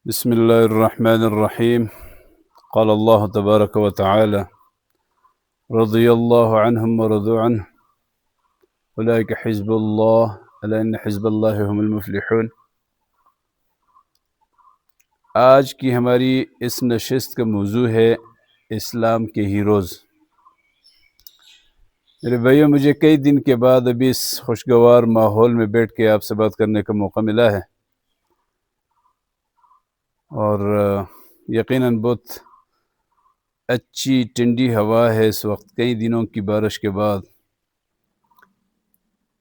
بسم الله الرحمن الرحيم. قال الله تبارك وتعالى: رضي الله عنهم ورضوا عنه أولئك حزب الله ألا إن حزب الله هم المفلحون۔ آج کی ہماری اس نشست کا موضوع ہے اسلام کے ہیروز۔ میرے بھائیوں، مجھے کئی دن کے بعد ابھی اس خوشگوار ماحول میں بیٹھ کے آپ سے بات کرنے کا موقع ملا ہے، اور یقیناً بہت اچھی ٹھنڈی ہوا ہے اس وقت، کئی دنوں کی بارش کے بعد،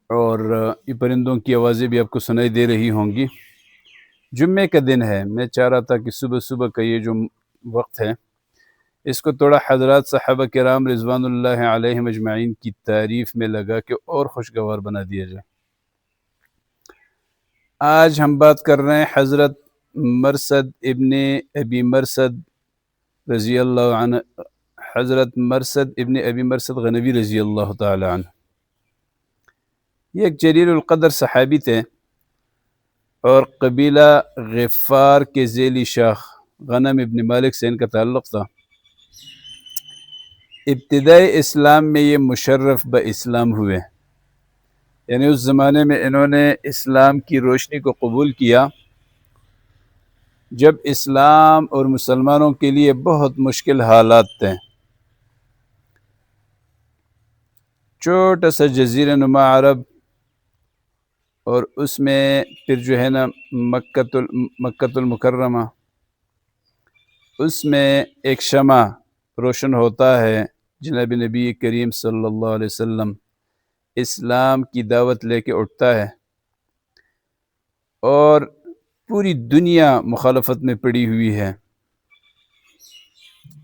اور یہ پرندوں کی آوازیں بھی آپ کو سنائی دے رہی ہوں گی۔ جمعے کا دن ہے، میں چاہ رہا تھا کہ صبح صبح کا یہ جو وقت ہے اس کو تھوڑا حضرات صحابہ کرام رضوان اللہ علیہم اجمعین کی تعریف میں لگا کے اور خوشگوار بنا دیا جائے۔ آج ہم بات کر رہے ہیں حضرت مرثد ابن ابی مرثد رضی اللہ عنہ، حضرت مرثد ابن ابی مرثد غنوی رضی اللہ تعالی عنہ۔ یہ ایک جلیل القدر صحابی تھے اور قبیلہ غفار کے ذیلی شاخ غنم ابن مالک سے ان کا تعلق تھا۔ ابتدائی اسلام میں یہ مشرف با اسلام ہوئے، یعنی اس زمانے میں انہوں نے اسلام کی روشنی کو قبول کیا جب اسلام اور مسلمانوں کے لیے بہت مشکل حالات تھے۔ چھوٹا سا جزیرہ نما عرب، اور اس میں پھر جو ہے نا مکۃ المکرمہ، اس میں ایک شمع روشن ہوتا ہے، جناب نبی کریم صلی اللہ علیہ وسلم اسلام کی دعوت لے کے اٹھتا ہے، اور پوری دنیا مخالفت میں پڑی ہوئی ہے۔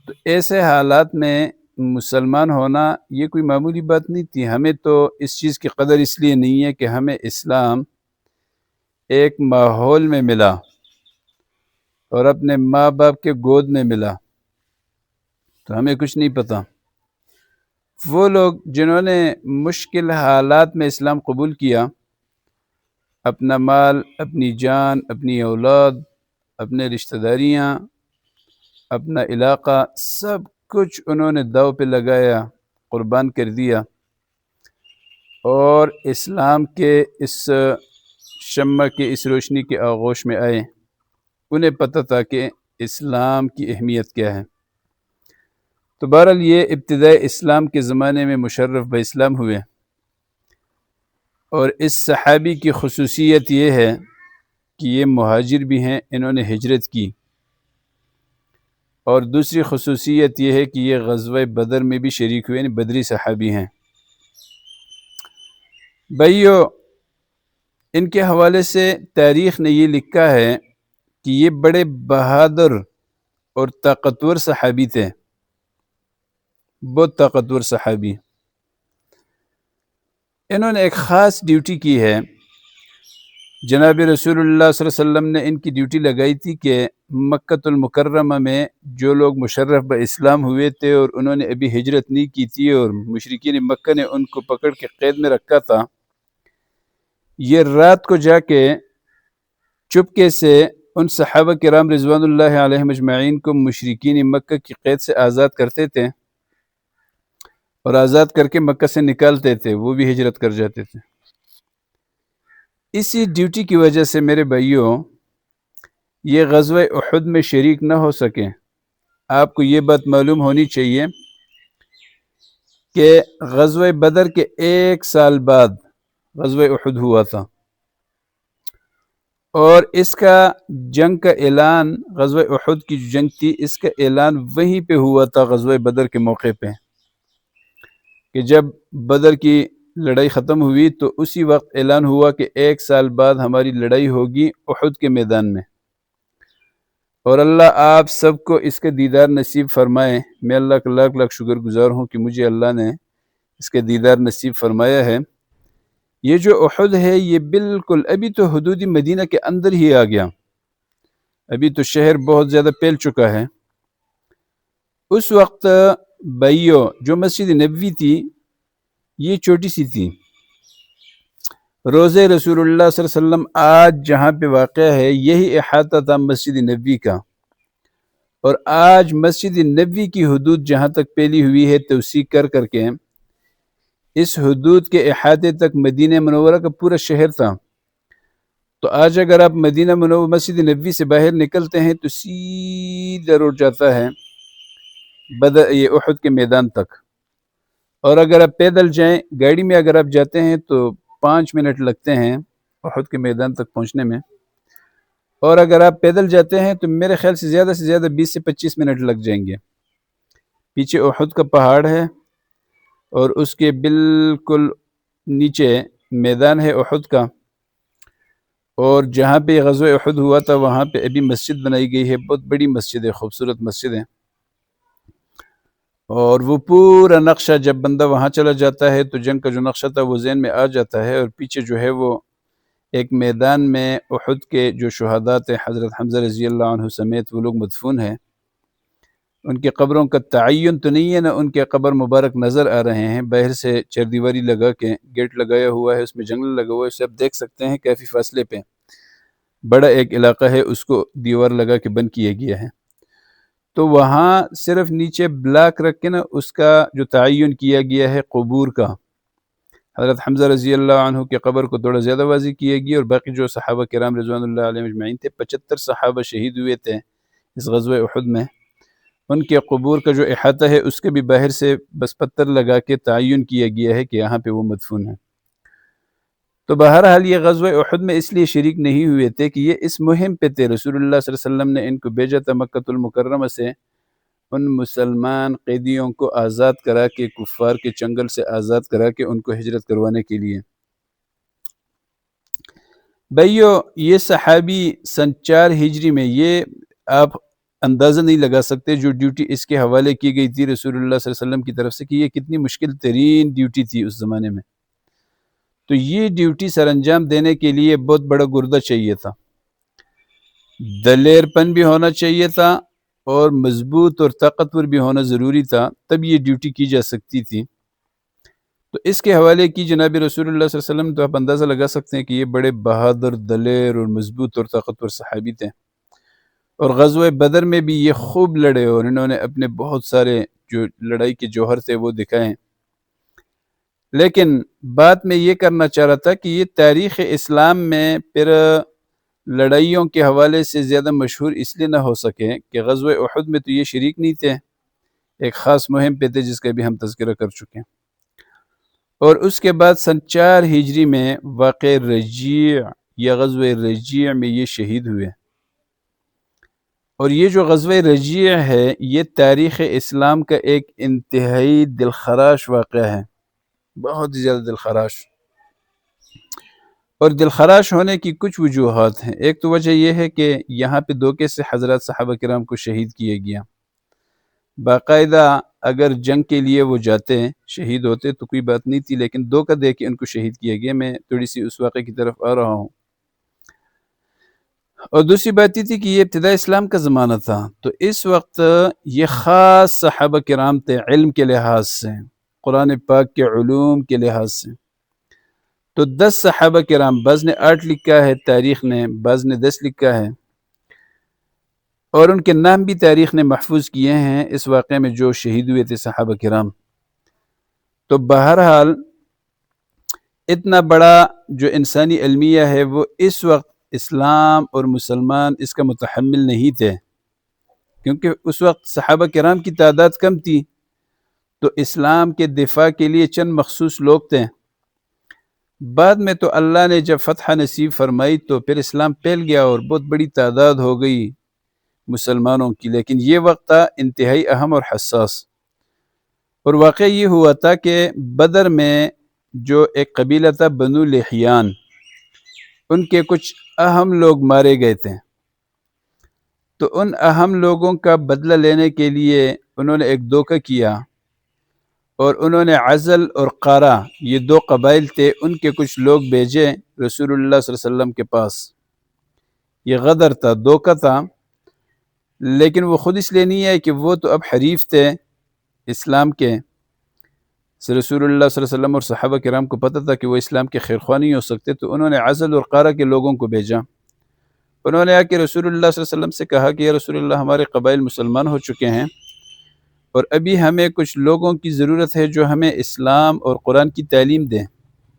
تو ایسے حالات میں مسلمان ہونا یہ کوئی معمولی بات نہیں تھی۔ ہمیں تو اس چیز کی قدر اس لیے نہیں ہے کہ ہمیں اسلام ایک ماحول میں ملا اور اپنے ماں باپ کے گود میں ملا، تو ہمیں کچھ نہیں پتہ۔ وہ لوگ جنہوں نے مشکل حالات میں اسلام قبول کیا، اپنا مال، اپنی جان، اپنی اولاد، اپنے رشتہ داریاں، اپنا علاقہ، سب کچھ انہوں نے داؤ پہ لگایا، قربان کر دیا، اور اسلام کے اس شمع کے اس روشنی کے آغوش میں آئے۔ انہیں پتہ تھا کہ اسلام کی اہمیت کیا ہے۔ تو بہرحال یہ ابتدائی اسلام کے زمانے میں مشرف با اسلام ہوئے، اور اس صحابی کی خصوصیت یہ ہے کہ یہ مہاجر بھی ہیں، انہوں نے ہجرت کی، اور دوسری خصوصیت یہ ہے کہ یہ غزوہ بدر میں بھی شریک ہوئے، یعنی بدری صحابی ہیں۔ بھائیو، ان کے حوالے سے تاریخ نے یہ لکھا ہے کہ یہ بڑے بہادر اور طاقتور صحابی تھے، بہت طاقتور صحابی۔ انہوں نے ایک خاص ڈیوٹی کی ہے، جناب رسول اللہ صلی اللہ علیہ وسلم نے ان کی ڈیوٹی لگائی تھی کہ مکۃ المکرمہ میں جو لوگ مشرف با اسلام ہوئے تھے اور انہوں نے ابھی ہجرت نہیں کی تھی اور مشرکین مکہ نے ان کو پکڑ کے قید میں رکھا تھا، یہ رات کو جا کے چپکے سے ان صحابہ کرام رضوان اللہ علیہم اجمعین کو مشرکین مکہ کی قید سے آزاد کرتے تھے، اور آزاد کر کے مکہ سے نکالتے تھے، وہ بھی ہجرت کر جاتے تھے۔ اسی ڈیوٹی کی وجہ سے میرے بھائیوں یہ غزوہ احد میں شریک نہ ہو سکے۔ آپ کو یہ بات معلوم ہونی چاہیے کہ غزوہ بدر کے 1 سال بعد غزوہ احد ہوا تھا، اور اس کا جنگ کا اعلان، غزوہ احد کی جو جنگ تھی اس کا اعلان وہیں پہ ہوا تھا غزوہ بدر کے موقع پہ، کہ جب بدر کی لڑائی ختم ہوئی تو اسی وقت اعلان ہوا کہ 1 سال بعد ہماری لڑائی ہوگی احد کے میدان میں۔ اور اللہ آپ سب کو اس کا دیدار نصیب فرمائے۔ میں اللہ کا لاکھ لاکھ شکر گزار ہوں کہ مجھے اللہ نے اس کا دیدار نصیب فرمایا ہے۔ یہ جو احد ہے یہ بالکل ابھی تو حدود مدینہ کے اندر ہی آ گیا، ابھی تو شہر بہت زیادہ پھیل چکا ہے۔ اس وقت بھائیو جو مسجد نبوی تھی یہ چھوٹی سی تھی، روضہ رسول اللہ صلی اللہ علیہ وسلم آج جہاں پہ واقع ہے یہی احاطہ تھا مسجد نبوی کا، اور آج مسجد نبوی کی حدود جہاں تک پھیلی ہوئی ہے توسیع کر کر کے، اس حدود کے احاطے تک مدینہ منورہ کا پورا شہر تھا۔ تو آج اگر آپ مدینہ منورہ مسجد نبوی سے باہر نکلتے ہیں تو سیدھا روڈ جاتا ہے یہ احد کے میدان تک، اور اگر آپ پیدل جائیں، گاڑی میں اگر آپ جاتے ہیں تو 5 منٹ لگتے ہیں احد کے میدان تک پہنچنے میں، اور اگر آپ پیدل جاتے ہیں تو میرے خیال سے زیادہ 20 سے 25 منٹ لگ جائیں گے۔ پیچھے احد کا پہاڑ ہے اور اس کے بالکل نیچے میدان ہے احد کا، اور جہاں پہ غزوہ احد ہوا تھا وہاں پہ ابھی مسجد بنائی گئی ہے، بہت بڑی مسجد ہے، خوبصورت مسجد ہے، اور وہ پورا نقشہ جب بندہ وہاں چلا جاتا ہے تو جنگ کا جو نقشہ تھا وہ ذہن میں آ جاتا ہے، اور پیچھے جو ہے وہ ایک میدان میں احد کے جو شہداء تھے حضرت حمزہ رضی اللہ عنہ سمیت وہ لوگ مدفون ہیں، ان کے قبروں کا تعین تو نہیں ہے، نہ ان کے قبر مبارک نظر آ رہے ہیں، باہر سے چاردیواری لگا کے گیٹ لگایا ہوا ہے، اس میں جنگل لگا ہوا ہے، اسے آپ دیکھ سکتے ہیں کافی فاصلے پہ بڑا ایک علاقہ ہے، اس کو دیوار لگا کے بند کیا گیا ہے۔ تو وہاں صرف نیچے بلاک رکھ کے نا اس کا جو تعین کیا گیا ہے قبور کا، حضرت حمزہ رضی اللہ عنہ کے قبر کو تھوڑا زیادہ واضح کیا گیا، اور باقی جو صحابہ کرام رضوان اللہ علیہم اجمعین تھے، 75 صحابہ شہید ہوئے تھے اس غزوہ احد میں، ان کے قبور کا جو احاطہ ہے اس کے بھی باہر سے بس پتھر لگا کے تعین کیا گیا ہے کہ یہاں پہ وہ مدفون ہیں۔ تو بہرحال یہ غزوہ احد میں اس لیے شریک نہیں ہوئے تھے کہ یہ اس مہم پہ تھے، رسول اللہ صلی اللہ علیہ وسلم نے ان کو بھیجا تھا مکہ المکرمہ سے ان مسلمان قیدیوں کو آزاد کرا کے، کفار کے چنگل سے آزاد کرا کے ان کو ہجرت کروانے کے لیے۔ بھائیو، یہ صحابی سن 4 ہجری میں، یہ آپ اندازہ نہیں لگا سکتے جو ڈیوٹی اس کے حوالے کی گئی تھی رسول اللہ صلی اللہ علیہ وسلم کی طرف سے، کہ یہ کتنی مشکل ترین ڈیوٹی تھی اس زمانے میں۔ تو یہ ڈیوٹی سر انجام دینے کے لیے بہت بڑا گردہ چاہیے تھا، دلیر پن بھی ہونا چاہیے تھا، اور مضبوط اور طاقتور بھی ہونا ضروری تھا، تب یہ ڈیوٹی کی جا سکتی تھی۔ تو اس کے حوالے کی جناب رسول اللہ صلی اللہ علیہ وسلم، تو آپ اندازہ لگا سکتے ہیں کہ یہ بڑے بہادر، دلیر اور مضبوط اور طاقتور صحابی تھے، اور غزوہ بدر میں بھی یہ خوب لڑے، اور انہوں نے اپنے بہت سارے جو لڑائی کے جوہر تھے وہ دکھائے۔ لیکن بات میں یہ کرنا چاہ رہا تھا کہ یہ تاریخ اسلام میں پھر لڑائیوں کے حوالے سے زیادہ مشہور اس لیے نہ ہو سکے کہ غزوہ احد میں تو یہ شریک نہیں تھے، ایک خاص مہم پہ تھے جس کا بھی ہم تذکرہ کر چکے ہیں، اور اس کے بعد سن 4 ہجری میں واقع رجیع یا غزوہ رجیع میں یہ شہید ہوئے، اور یہ جو غزوہ رجیع ہے یہ تاریخ اسلام کا ایک انتہائی دلخراش واقعہ ہے، بہت زیادہ دلخراش، اور دلخراش ہونے کی کچھ وجوہات ہیں۔ ایک تو وجہ یہ ہے کہ یہاں پہ دھوکے سے حضرات صحابہ کرام کو شہید کیا گیا، باقاعدہ اگر جنگ کے لیے وہ جاتے شہید ہوتے تو کوئی بات نہیں تھی، لیکن دھوکہ دے کے ان کو شہید کیا گیا۔ میں تھوڑی سی اس واقعے کی طرف آ رہا ہوں۔ اور دوسری بات یہ تھی کہ یہ ابتداء اسلام کا زمانہ تھا، تو اس وقت یہ خاص صحابہ کرام تھے علم کے لحاظ سے، قرآن پاک کے علوم کے لحاظ سے۔ تو 10 صحابہ کرام، بعض نے 8 لکھا ہے تاریخ نے، بعض نے 10 لکھا ہے، اور ان کے نام بھی تاریخ نے محفوظ کیے ہیں اس واقعے میں جو شہید ہوئے تھے صحابہ کرام۔ تو بہرحال اتنا بڑا جو انسانی المیہ ہے وہ اس وقت اسلام اور مسلمان اس کا متحمل نہیں تھے، کیونکہ اس وقت صحابہ کرام کی تعداد کم تھی، تو اسلام کے دفاع کے لیے چند مخصوص لوگ تھے۔ بعد میں تو اللہ نے جب فتح نصیب فرمائی تو پھر اسلام پھیل گیا اور بہت بڑی تعداد ہو گئی مسلمانوں کی، لیکن یہ وقت تھا انتہائی اہم اور حساس۔ اور واقعہ یہ ہوا تھا کہ بدر میں جو ایک قبیلہ تھا بنو لحیان، ان کے کچھ اہم لوگ مارے گئے تھے، تو ان اہم لوگوں کا بدلہ لینے کے لیے انہوں نے ایک دھوکہ کیا، اور انہوں نے عزل اور قارہ، یہ 2 قبائل تھے، ان کے کچھ لوگ بھیجے رسول اللہ صلی اللہ علیہ وسلم کے پاس۔ یہ غدر تھا، دھوکہ تھا، لیکن وہ خود اس لیے نہیں آئے کہ وہ تو اب حریف تھے اسلام کے، رسول اللہ صلی اللہ علیہ وسلم اور صحابہ کرام کو پتہ تھا کہ وہ اسلام کے خیرخواہ نہیں ہو سکتے، تو انہوں نے عزل اور قارہ کے لوگوں کو بھیجا۔ انہوں نے آ کے رسول اللہ صلی اللہ علیہ وسلم سے کہا کہ یا رسول اللہ، ہمارے قبائل مسلمان ہو چکے ہیں اور ابھی ہمیں کچھ لوگوں کی ضرورت ہے جو ہمیں اسلام اور قرآن کی تعلیم دیں۔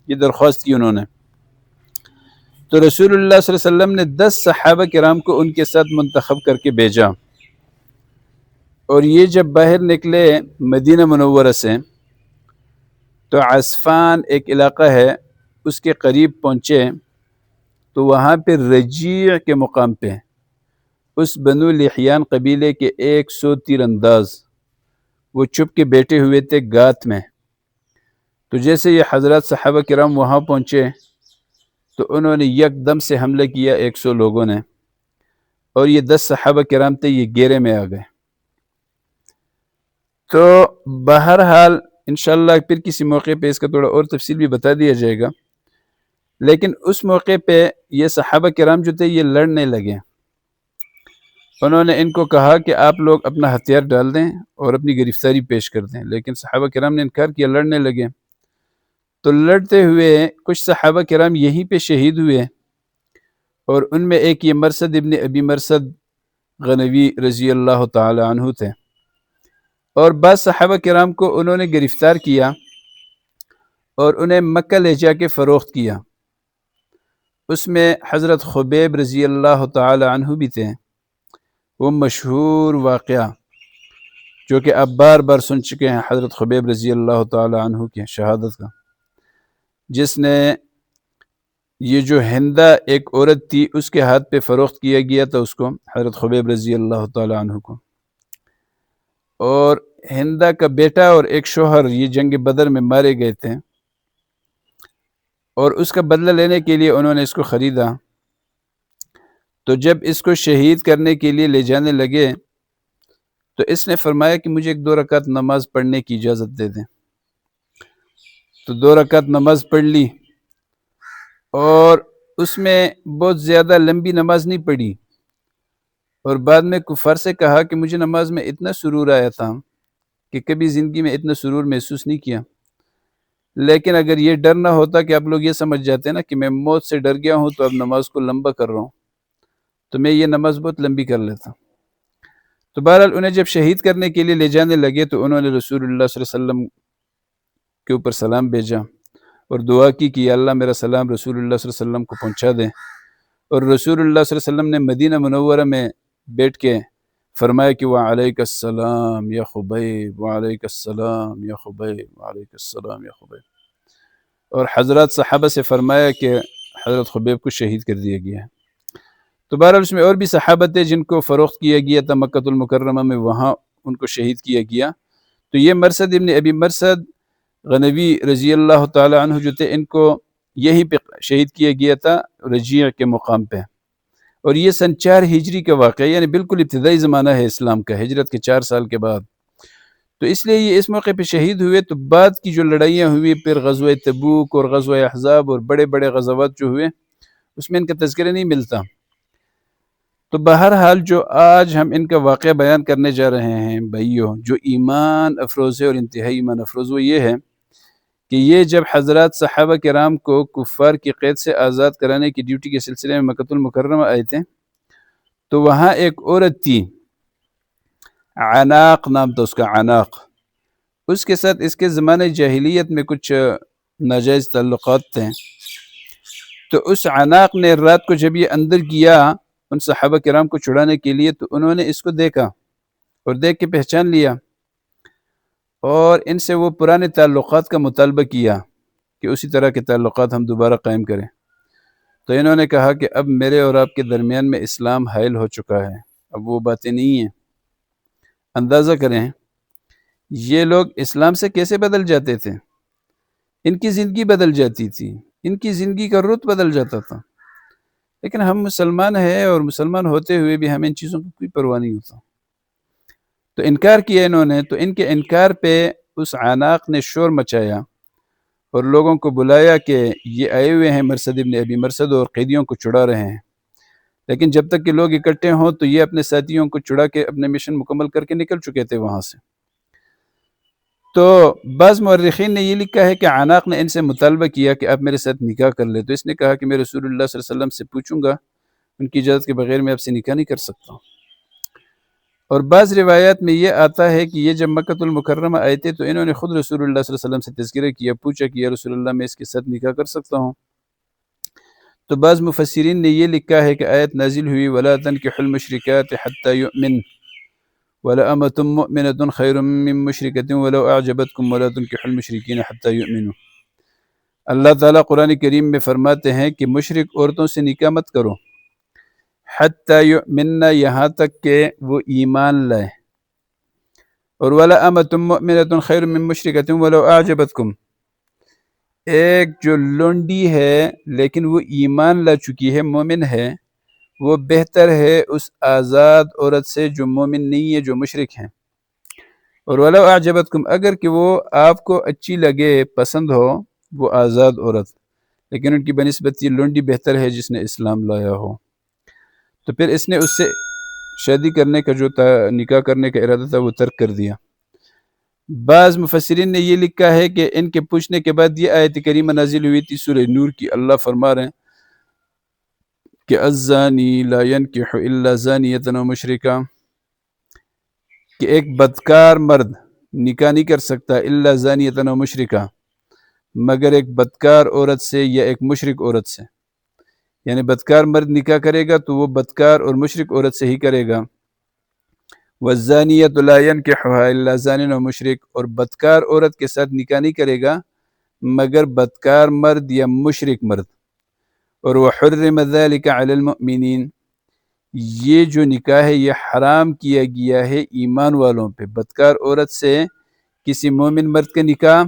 یہ درخواست کی انہوں نے۔ تو رسول اللہ صلی اللہ علیہ وسلم نے 10 صحابہ کرام کو ان کے ساتھ منتخب کر کے بھیجا، اور یہ جب باہر نکلے مدینہ منورہ سے تو عسفان ایک علاقہ ہے، اس کے قریب پہنچے تو وہاں پہ رجیع کے مقام پہ اس بنو لحیان قبیلے کے 100 تیر انداز وہ چھپ کے بیٹھے ہوئے تھے گات میں۔ تو جیسے یہ حضرات صحابہ کرام وہاں پہنچے تو انہوں نے یک دم سے حملہ کیا 100 لوگوں نے، اور یہ 10 صحابہ کرام تھے، یہ گھیرے میں آ گئے۔ تو بہرحال انشاءاللہ پھر کسی موقع پہ اس کا تھوڑا اور تفصیل بھی بتا دیا جائے گا، لیکن اس موقع پہ یہ صحابہ کرام جو تھے یہ لڑنے لگے۔ انہوں نے ان کو کہا کہ آپ لوگ اپنا ہتھیار ڈال دیں اور اپنی گرفتاری پیش کر دیں، لیکن صحابہ کرام نے انکار کیا، لڑنے لگے۔ تو لڑتے ہوئے کچھ صحابہ کرام یہیں پہ شہید ہوئے، اور ان میں ایک یہ مرثد ابن ابی مرثد غنوی رضی اللہ تعالی عنہ تھے، اور بعض صحابہ کرام کو انہوں نے گرفتار کیا اور انہیں مکہ لے جا کے فروخت کیا۔ اس میں حضرت خبیب رضی اللہ تعالی عنہ بھی تھے، وہ مشہور واقعہ جو کہ آپ بار بار سن چکے ہیں، حضرت خبیب رضی اللہ تعالی عنہ کی شہادت کا، جس نے یہ جو ہندہ ایک عورت تھی اس کے ہاتھ پہ فروخت کیا گیا تھا اس کو، حضرت خبیب رضی اللہ تعالی عنہ کو، اور ہندہ کا بیٹا اور ایک شوہر یہ جنگ بدر میں مارے گئے تھے، اور اس کا بدلہ لینے کے لیے انہوں نے اس کو خریدا۔ تو جب اس کو شہید کرنے کے لیے لے جانے لگے تو اس نے فرمایا کہ مجھے 1-2 رکعت نماز پڑھنے کی اجازت دے دیں۔ تو 2 رکعت نماز پڑھ لی، اور اس میں بہت زیادہ لمبی نماز نہیں پڑھی، اور بعد میں کفار سے کہا کہ مجھے نماز میں اتنا سرور آیا تھا کہ کبھی زندگی میں اتنا سرور محسوس نہیں کیا، لیکن اگر یہ ڈر نہ ہوتا کہ آپ لوگ یہ سمجھ جاتے نا کہ میں موت سے ڈر گیا ہوں تو اب نماز کو لمبا کر رہا ہوں، تو میں یہ نماز بہت لمبی کر لیتا۔ تو بہرحال انہیں جب شہید کرنے کے لیے لے جانے لگے تو انہوں نے رسول اللہ صلی اللہ علیہ وسلم کے اوپر سلام بھیجا اور دعا کی کہ یا اللہ میرا سلام رسول اللہ صلی اللہ علیہ وسلم کو پہنچا دیں، اور رسول اللہ صلی اللہ علیہ وسلم نے مدینہ منورہ میں بیٹھ کے فرمایا کہ وعلیک السلام یا خبیب، وعلیک السلام یا خبیب، وعلیک السلام یا خبیب، اور حضرات صحابہ سے فرمایا کہ حضرت خبیب کو شہید کر دیا گیا ہے۔ تو بہرحال اس میں اور بھی صحابہ تھے جن کو فروخت کیا گیا تھا مکہ المکرمہ میں، وہاں ان کو شہید کیا گیا۔ تو یہ مرثد ابن ابی مرثد غنوی رضی اللہ تعالی عنہ جو تھے، ان کو یہیں پہ شہید کیا گیا تھا رجیع کے مقام پہ، اور یہ سن 4 ہجری کا واقعہ، یعنی بالکل ابتدائی زمانہ ہے اسلام کا، ہجرت کے 4 سال کے بعد۔ تو اس لیے یہ اس موقع پہ شہید ہوئے۔ تو بعد کی جو لڑائیاں ہوئی، پھر غزوہ تبوک اور غزوہ احزاب اور بڑے بڑے غزوات جو ہوئے، اس میں ان کا تذکرہ نہیں ملتا۔ تو بہرحال جو آج ہم ان کا واقعہ بیان کرنے جا رہے ہیں بھائیوں، جو ایمان افروز ہے اور انتہائی ایمان افروز، وہ یہ ہے کہ یہ جب حضرات صحابہ کرام کو کفار کی قید سے آزاد کرانے کی ڈیوٹی کے سلسلے میں مکہ المکرمہ آئے تھے، تو وہاں ایک عورت تھی، عناق نام تھا اس کا، عناق۔ اس کے ساتھ اس کے زمانے جاہلیت میں کچھ ناجائز تعلقات تھے۔ تو اس عناق نے رات کو جب یہ اندر گیا ان صحابہ کرام کو چھڑانے کے لیے، تو انہوں نے اس کو دیکھا اور دیکھ کے پہچان لیا، اور ان سے وہ پرانے تعلقات کا مطالبہ کیا کہ اسی طرح کے تعلقات ہم دوبارہ قائم کریں۔ تو انہوں نے کہا کہ اب میرے اور آپ کے درمیان میں اسلام حائل ہو چکا ہے، اب وہ باتیں نہیں ہیں۔ اندازہ کریں یہ لوگ اسلام سے کیسے بدل جاتے تھے، ان کی زندگی بدل جاتی تھی، ان کی زندگی کا رخ بدل جاتا تھا، لیکن ہم مسلمان ہیں اور مسلمان ہوتے ہوئے بھی ہمیں ان چیزوں کی کوئی پرواہ نہیں ہوتا۔ تو انکار کیا انہوں نے، تو ان کے انکار پہ اس عناق نے شور مچایا اور لوگوں کو بلایا کہ یہ آئے ہوئے ہیں مرثد ابن ابی مرثد اور قیدیوں کو چھڑا رہے ہیں، لیکن جب تک کہ لوگ اکٹھے ہوں تو یہ اپنے ساتھیوں کو چھڑا کے اپنے مشن مکمل کر کے نکل چکے تھے وہاں سے۔ تو بعض مورخین نے یہ لکھا ہے کہ عناق نے ان سے مطالبہ کیا کہ آپ میرے ساتھ نکاح کر لیں، تو اس نے کہا کہ میں رسول اللہ صلی اللہ علیہ وسلم سے پوچھوں گا، ان کی اجازت کے بغیر میں آپ سے نکاح نہیں کر سکتا ہوں۔ اور بعض روایات میں یہ آتا ہے کہ یہ جب مکۃ المکرمہ آئے تھے تو انہوں نے خود رسول اللہ صلی اللہ علیہ وسلم سے تذکرہ کیا، پوچھا کہ یا رسول اللہ میں اس کے ساتھ نکاح کر سکتا ہوں؟ تو بعض مفسرین نے یہ لکھا ہے کہ آیت نازل ہوئی وَلَا تَنْكِحُوا الْمُشْرِكَاتِ حَتَّى يُؤْمِنْ وَلَأَمَةٌ مُؤْمِنَةٌ خَيْرٌ مِّن مُّشْرِكَةٍ وَلَوْ أَعْجَبَتْكُمْ وَلَا تُنْكِحُوا الْمُشْرِكِينَ حَتَّى يُؤْمِنُوا۔ اللہ تعالیٰ قرآن کریم میں فرماتے ہیں کہ مشرک عورتوں سے نکاح مت کرو، حَتَّى يُؤْمِنَّ یہاں تک کہ وہ ایمان لائے، اور وَلَأَمَةٌ مُؤْمِنَةٌ خَيْرٌ مِّن مُّشْرِكَةٍ وَلَوْ أَعْجَبَتْكُمْ، ایک جو لونڈی ہے لیکن وہ ایمان لا چکی ہے، مومن ہے، وہ بہتر ہے اس آزاد عورت سے جو مومن نہیں ہے، جو مشرک ہیں۔ اور وَلَوْ أَعْجَبَتْكُمْ، اگر کہ وہ آپ کو اچھی لگے، پسند ہو وہ آزاد عورت، لیکن ان کی بنسبت یہ لونڈی بہتر ہے جس نے اسلام لایا ہو، تو پھر اس نے اس سے شادی کرنے کا جو نکاح کرنے کا ارادہ تھا وہ ترک کر دیا۔ بعض مفسرین نے یہ لکھا ہے کہ ان کے پوچھنے کے بعد یہ آیت کریمہ نازل ہوئی تھی سورہ نور کی۔ اللہ فرما رہے ہیں کہ الزانی لا ينکح الا زانیۃ و مشرکہ، کہ ایک بدکار مرد نکاح نہیں کر سکتا الا زانیۃ و مشرکہ، مگر ایک بدکار عورت سے یا ایک مشرک عورت سے، یعنی بدکار مرد نکاح کرے گا تو وہ بدکار اور مشرک عورت سے ہی کرے گا۔ والزانیۃ لا ينکحها الا زان و مشرک، اور بدکار عورت کے ساتھ نکاح نہیں کرے گا مگر بدکار مرد یا مشرک مرد۔ اور وحرم ذلک علی المؤمنین، یہ جو نکاح ہے یہ حرام کیا گیا ہے ایمان والوں پہ، بدکار عورت سے کسی مومن مرد کا نکاح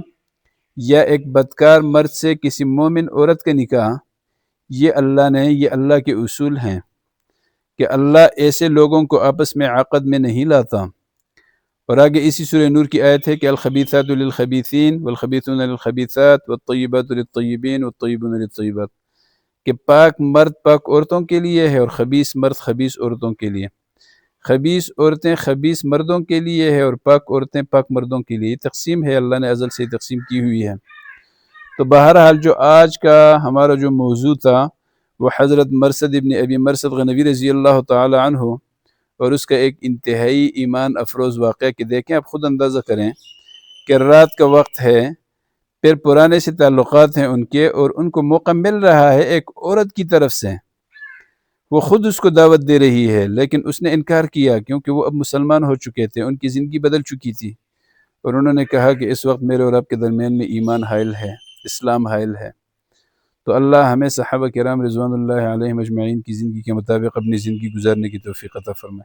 یا ایک بدکار مرد سے کسی مومن عورت کا نکاح، یہ اللہ کے اصول ہیں کہ اللہ ایسے لوگوں کو آپس میں عقد میں نہیں لاتا۔ اور آگے اسی سورہ نور کی آیت ہے کہ الخبیثات للخبیثین والخبیثون للخبیثات والطیبات للطیبین والطیبون للطیبات، کہ پاک مرد پاک عورتوں کے لیے ہے اور خبیث مرد خبیث عورتوں کے لیے، خبیث عورتیں خبیث مردوں کے لیے ہے اور پاک عورتیں پاک مردوں کے لیے۔ یہ تقسیم ہے، اللہ نے ازل سے تقسیم کی ہوئی ہے۔ تو بہرحال جو آج کا ہمارا جو موضوع تھا وہ حضرت مرثد ابن ابی مرثد غنوی رضی اللہ تعالی عنہ اور اس کا ایک انتہائی ایمان افروز واقعہ، کہ دیکھیں آپ خود اندازہ کریں کہ رات کا وقت ہے، پھر پرانے سے تعلقات ہیں ان کے، اور ان کو موقع مل رہا ہے ایک عورت کی طرف سے، وہ خود اس کو دعوت دے رہی ہے، لیکن اس نے انکار کیا کیونکہ وہ اب مسلمان ہو چکے تھے، ان کی زندگی بدل چکی تھی، اور انہوں نے کہا کہ اس وقت میرے اور آپ کے درمیان میں ایمان حائل ہے، اسلام حائل ہے۔ تو اللہ ہمیں صحابہ کرام رضوان اللہ علیہم اجمعین کی زندگی کے مطابق اپنی زندگی گزارنے کی توفیق عطا فرمائے۔